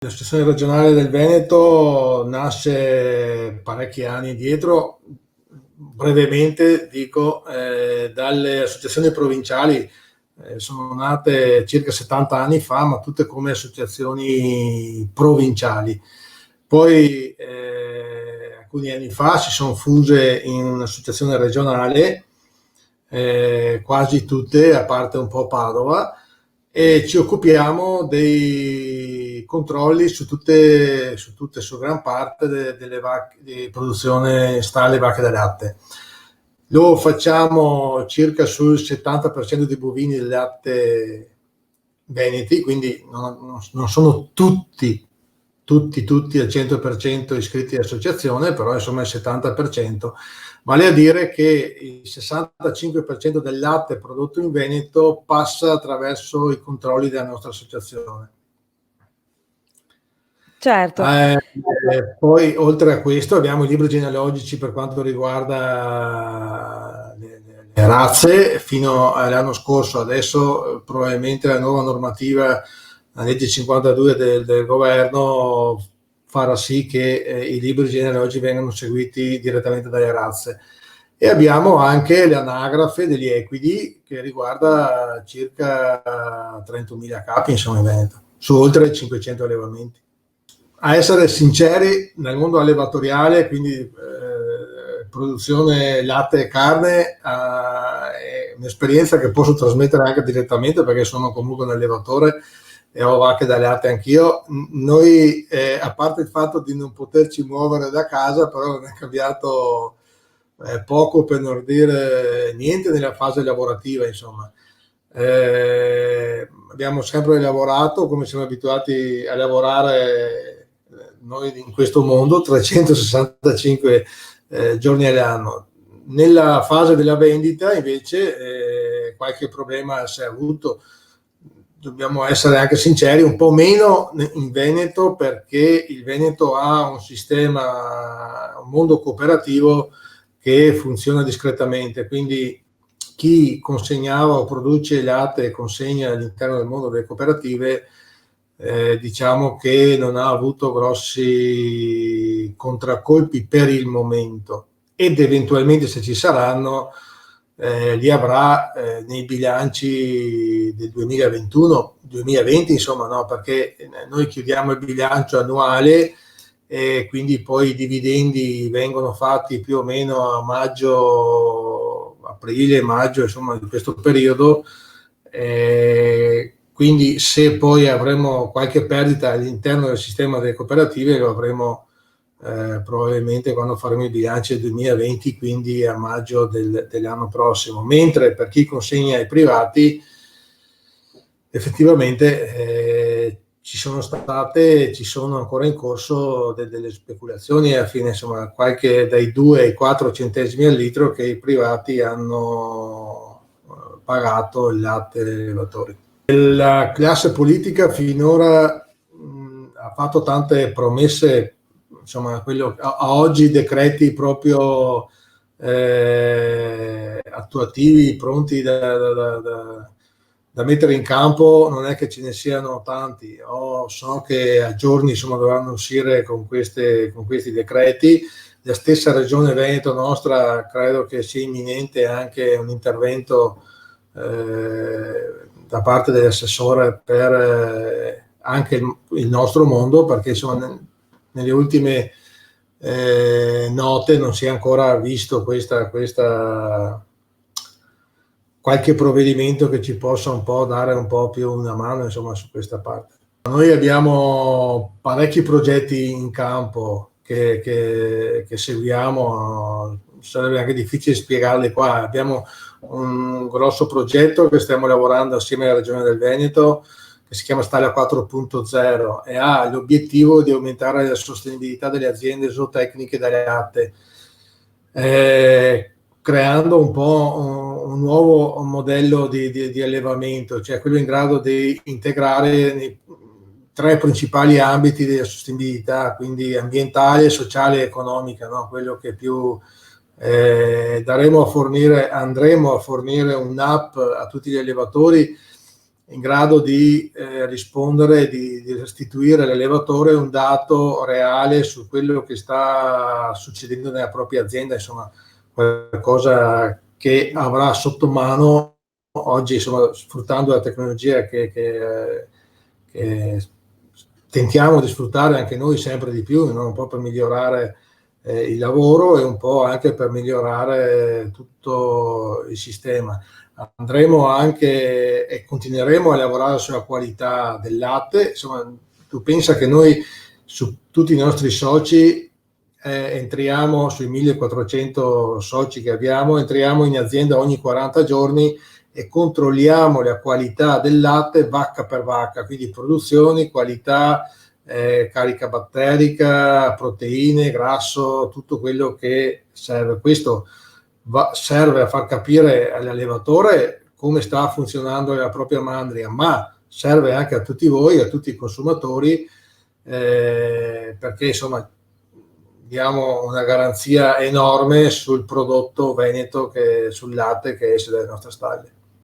L'associazione regionale del Veneto nasce parecchi anni dietro, brevemente dico, dalle associazioni provinciali. Sono nate circa 70 anni fa, ma tutte come associazioni provinciali. Poi alcuni anni fa si sono fuse in un'associazione regionale, quasi tutte, a parte un po' Padova, e ci occupiamo dei controlli su gran parte delle vacche, di produzione stalle vacche da latte. Lo facciamo circa sul 70% dei bovini del latte veneti, quindi non sono tutti al 100% iscritti all'associazione, però insomma il 70%. Vale a dire che il 65% del latte prodotto in Veneto passa attraverso i controlli della nostra associazione. Certo. Poi oltre a questo abbiamo i libri genealogici per quanto riguarda le razze. Fino all'anno scorso, adesso probabilmente la nuova normativa, la legge 52 del governo, farà sì che i libri genealogici vengano seguiti direttamente dalle razze. E abbiamo anche l'anagrafe degli equidi, che riguarda circa 31.000 capi, insomma, in Veneto, su oltre 500 allevamenti. A essere sinceri, nel mondo allevatoriale, quindi produzione latte e carne, è un'esperienza che posso trasmettere anche direttamente, perché sono comunque un allevatore e ho vacche da latte anch'io. Noi, a parte il fatto di non poterci muovere da casa, però non è cambiato poco, per non dire niente, nella fase lavorativa, insomma. Abbiamo sempre lavorato come siamo abituati a lavorare noi in questo mondo, 365 giorni all'anno. Nella fase della vendita invece qualche problema si è avuto, dobbiamo essere anche sinceri, un po' meno in Veneto, perché il Veneto ha un sistema, un mondo cooperativo che funziona discretamente, quindi chi consegnava o produce latte e consegna all'interno del mondo delle cooperative, diciamo che non ha avuto grossi contraccolpi per il momento, ed eventualmente, se ci saranno, li avrà nei bilanci del 2021-2020, insomma, no, perché noi chiudiamo il bilancio annuale e quindi poi i dividendi vengono fatti più o meno a maggio, aprile, maggio, insomma, di questo periodo. Quindi se poi avremo qualche perdita all'interno del sistema delle cooperative, lo avremo probabilmente quando faremo i bilanci del 2020, quindi a maggio dell'anno prossimo. Mentre per chi consegna ai privati, effettivamente ci sono ancora in corso delle speculazioni, e alla fine, insomma, qualche dai 2 ai 4 centesimi al litro che i privati hanno pagato il latte agli allevatori. La classe politica finora ha fatto tante promesse, insomma, a oggi decreti proprio attuativi, pronti da mettere in campo, non è che ce ne siano tanti. So che a giorni, insomma, dovranno uscire con questi decreti. La stessa Regione Veneto nostra credo che sia imminente anche un intervento da parte dell'assessore per anche il nostro mondo, perché insomma nelle ultime note non si è ancora visto qualche provvedimento che ci possa un po' dare un po' più una mano, insomma, su questa parte. Noi abbiamo parecchi progetti in campo che seguiamo, sarebbe anche difficile spiegarli qua. Abbiamo un grosso progetto che stiamo lavorando assieme alla Regione del Veneto, che si chiama Stalia 4.0 e ha l'obiettivo di aumentare la sostenibilità delle aziende zootecniche da latte, creando un po' un nuovo modello di allevamento, cioè quello in grado di integrare nei 3 principali ambiti della sostenibilità, quindi ambientale, sociale e economica, no? Quello che più andremo a fornire un'app a tutti gli allevatori in grado di rispondere, di restituire all'allevatore un dato reale su quello che sta succedendo nella propria azienda, insomma qualcosa che avrà sotto mano oggi, insomma, sfruttando la tecnologia che tentiamo di sfruttare anche noi sempre di più, no? Un po' per migliorare il lavoro e un po' anche per migliorare tutto il sistema. Andremo anche e continueremo a lavorare sulla qualità del latte. Insomma, tu pensa che noi su tutti i nostri soci entriamo sui 1400 soci che abbiamo, entriamo in azienda ogni 40 giorni e controlliamo la qualità del latte vacca per vacca, quindi produzioni, qualità, carica batterica, proteine, grasso, tutto quello che serve. Questo serve a far capire all'allevatore come sta funzionando la propria mandria, ma serve anche a tutti voi, a tutti i consumatori, perché insomma diamo una garanzia enorme sul prodotto veneto, sul latte che esce dalle nostre stalle.